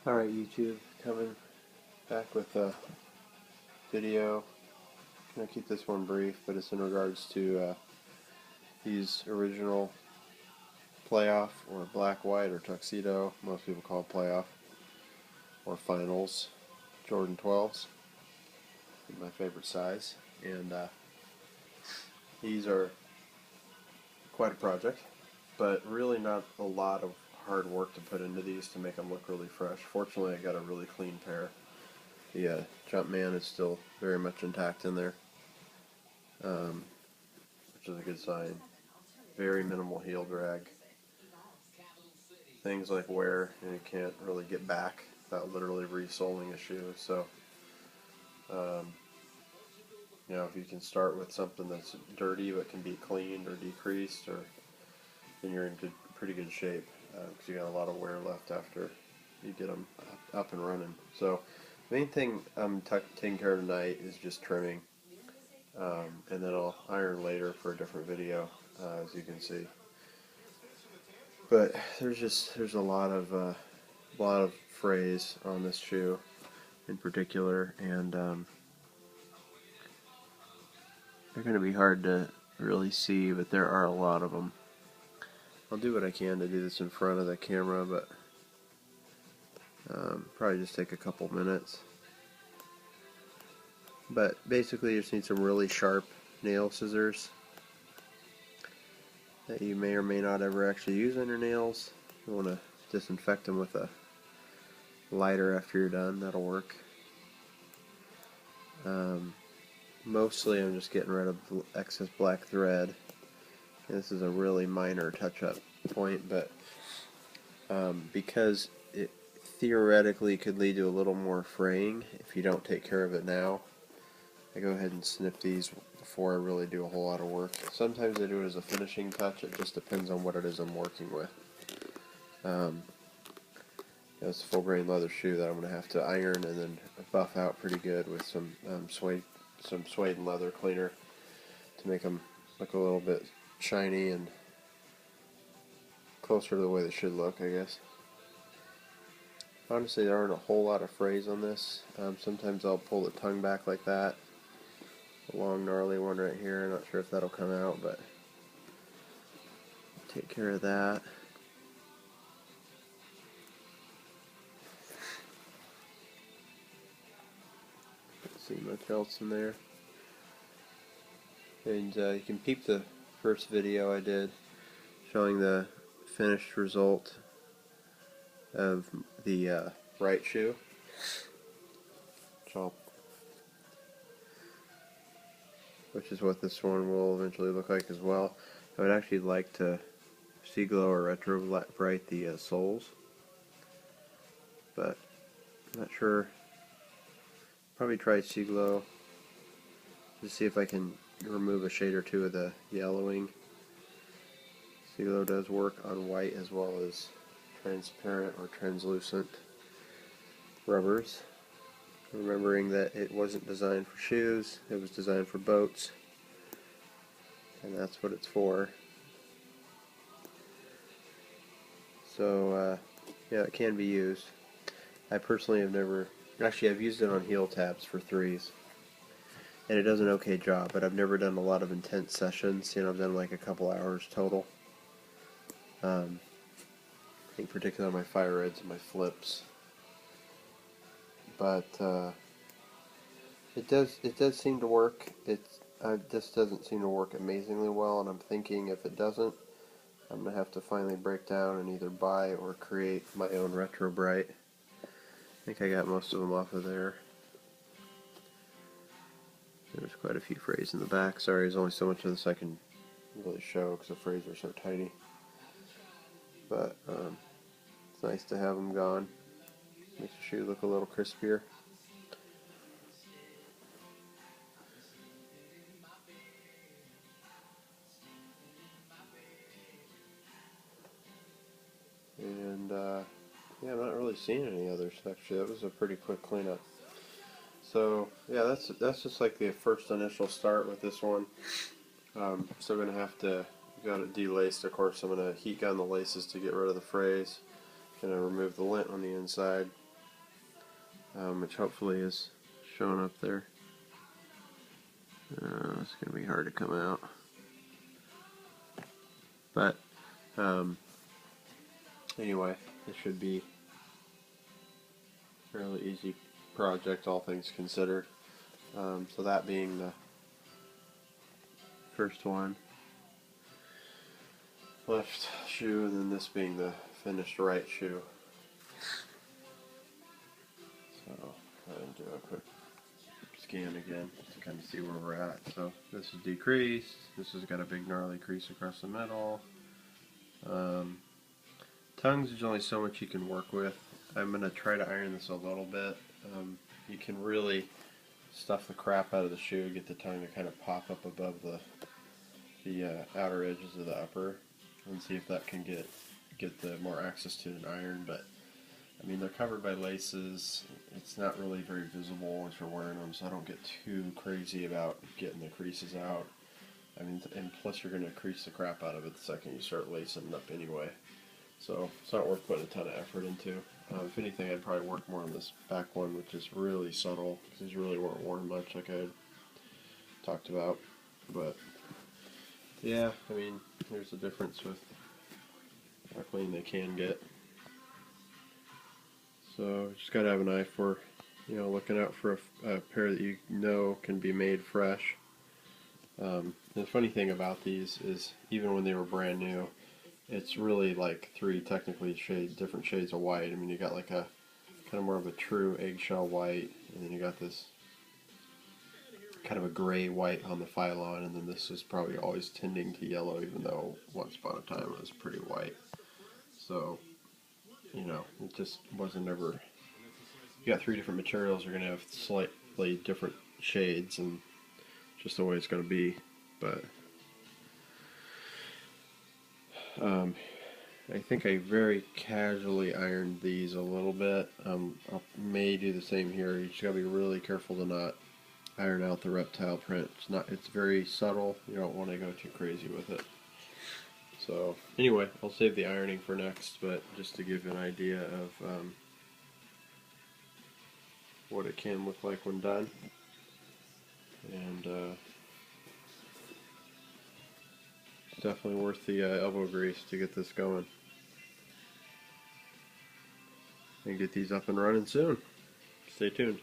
Alright, YouTube, coming back with a video. I'm going to keep this one brief, but it's in regards to these original playoff, or black, white, or tuxedo, most people call it playoff, or finals, Jordan 12s, my favorite size. And these are quite a project, but really not a lot of hard work to put into these to make them look really fresh. Fortunately, I got a really clean pair. The Jumpman is still very much intact in there, which is a good sign. Very minimal heel drag. Things like wear, you can't really get back without literally resoling a shoe. So, if you can start with something that's dirty but can be cleaned or decreased, then you're in pretty good shape, because you got a lot of wear left after you get them up and running. So the main thing I'm taking care of tonight is just trimming, and then I'll iron later for a different video, as you can see. But there's a lot of frays on this shoe in particular, and they're going to be hard to really see, but there are a lot of them. I'll do what I can to do this in front of the camera, but probably just take a couple minutes. But basically, you just need some really sharp nail scissors that you may or may not ever actually use on your nails. You want to disinfect them with a lighter after you're done. That'll work. Mostly I'm just getting rid of excess black thread. And this is a really minor touch-up point, but because it theoretically could lead to a little more fraying if you don't take care of it now, I go ahead and snip these before I really do a whole lot of work. Sometimes I do it as a finishing touch. It just depends on what it is I'm working with. It's a full grain leather shoe that I'm going to have to iron and then buff out pretty good with some suede and leather cleaner to make them look a little bit shiny and closer to the way they should look, I guess. Honestly, there aren't a whole lot of frays on this. Sometimes I'll pull the tongue back like that. A long gnarly one right here. I'm not sure if that'll come out, but take care of that. Don't see much else in there. And you can peep the first video I did showing the finished result of the right shoe, which is what this one will eventually look like as well. I would actually like to sea glow or retro bright the soles, but I'm not sure. Probably try sea glow to see if I can remove a shade or two of the yellowing. Sea glow does work on white as well as transparent or translucent rubbers. Remembering that it wasn't designed for shoes, it was designed for boats, and that's what it's for. So yeah, it can be used. I personally have never, actually I've used it on heel tabs for threes, and it does an okay job, but I've never done a lot of intense sessions. I've done like a couple hours total. I think particularly on my fire reds and my flips. But it does seem to work. This doesn't seem to work amazingly well, and I'm thinking if it doesn't, I'm going to have to finally break down and either buy or create my own retro bright. I think I got most of them off of there. There's quite a few frays in the back. Sorry, there's only so much of this I can really show because the frays are so tiny. But it's nice to have them gone. Makes the shoe look a little crispier. And yeah, I'm not really seeing any others actually. That was a pretty quick cleanup. So yeah, that's just like the first initial start with this one. Still gonna have to got it delaced. Of course, I'm gonna heat gun the laces to get rid of the frays. Gonna remove the lint on the inside. which hopefully is shown up there. It's going to be hard to come out. But anyway, it should be a fairly easy project, all things considered. So that being the first one, left shoe, and then this being the finished right shoe. So go ahead and do a quick scan again just to kind of see where we're at. So this is decreased. This has got a big gnarly crease across the middle. Tongues, there's only so much you can work with. I'm going to try to iron this a little bit. You can really stuff the crap out of the shoe, get the tongue to kind of pop up above the outer edges of the upper, and see if that can get the more access to an iron. But I mean, they're covered by laces. It's not really very visible once you're wearing them, so I don't get too crazy about getting the creases out. I mean, and plus you're going to crease the crap out of it the second you start lacing it up anyway. So it's not worth putting a ton of effort into. If anything, I'd probably work more on this back one, which is really subtle, because these really weren't worn much like I had talked about. But yeah, I mean, there's the difference with how clean they can get. So just got to have an eye for, looking out for a pair that you know can be made fresh. The funny thing about these is, even when they were brand new, it's really like three technically different shades of white. I mean, you got like a kind of more of a true eggshell white, and then you got this kind of a gray white on the phylon, and then this is probably always tending to yellow, even though once upon a time it was pretty white. So, it just wasn't ever. You got three different materials, you're going to have slightly different shades, and just the way it's going to be. But I think I very casually ironed these a little bit. I may do the same here. You just got to be really careful to not iron out the reptile print. It's very subtle. You don't want to go too crazy with it. So anyway, I'll save the ironing for next, but just to give you an idea of what it can look like when done. And it's definitely worth the elbow grease to get this going. And get these up and running soon. Stay tuned.